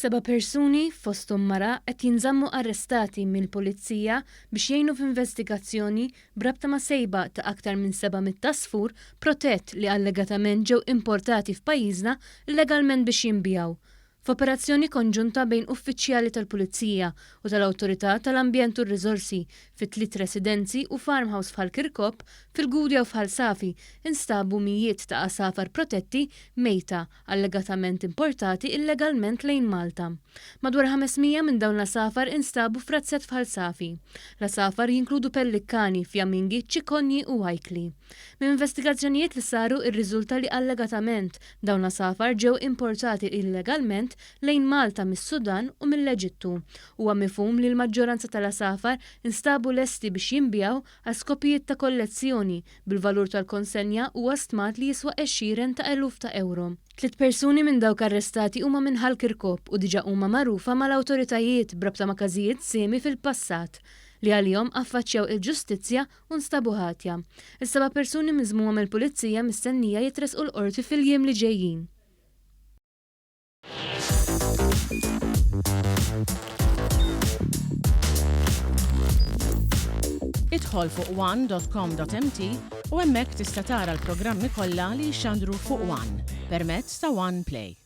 7 persuni fosthom mara qed jinżammu arrestati mill-Pulizija biex jgħinu f'investigazzjoni brabta ma' sejba ta' aktar minn 700 tasfur protett li allegatament ġew importati f'pajjiżna illegalment biex jinbijaw. F'operazzjoni konġunta bejn uffiċjali tal-Pulizija u tal-Awtorità tal-Ambjent u r-Riżorsi fit-tliet residenzi u farmhouse f'Ħal Kirkop fil-Gudja u f'Ħal Safi instabu mijiet ta' asafar protetti mejta allegatament importati illegalment lejn Malta. Madwar 500 minn dawn l-asafar instabu f'razzett f'Ħal Safi. L-asafar jinkludu pellikkani, fjamingi, ċikonji u għajkli. Minn investigazzjonijiet li saru irriżulta li allegatament dawn l-asafar ġew importati illegalment lejn Malta mis-Sudan u mill-Eġittu. Huwa mifhum li l-maġġoranza tal-asafar instabu lesti biex jinbjaw għal skopijiet ta' kollezzjoni bil-valur tal-konsenja huwa stmat li jiswa għexieren ta' eluf ta' euro. 3 persuni minn dawk arrestati huma minn Ħal Kirkop u diġà huma magħrufa mal-awtoritajiet brabta ma' każijiet semi fil-passat li għalihom affaċċjaw il-ġustizzja u nstabu ħatja. Is-7 persuni miżmuma mill-Pulizija mistennija jitresqu l-qorti fil-jiem li ġejjin. Idħol fuq one.com.mt u hemmhekk tista' tara l-programmi kollha li jxandru fuq One permezz ta' One Play.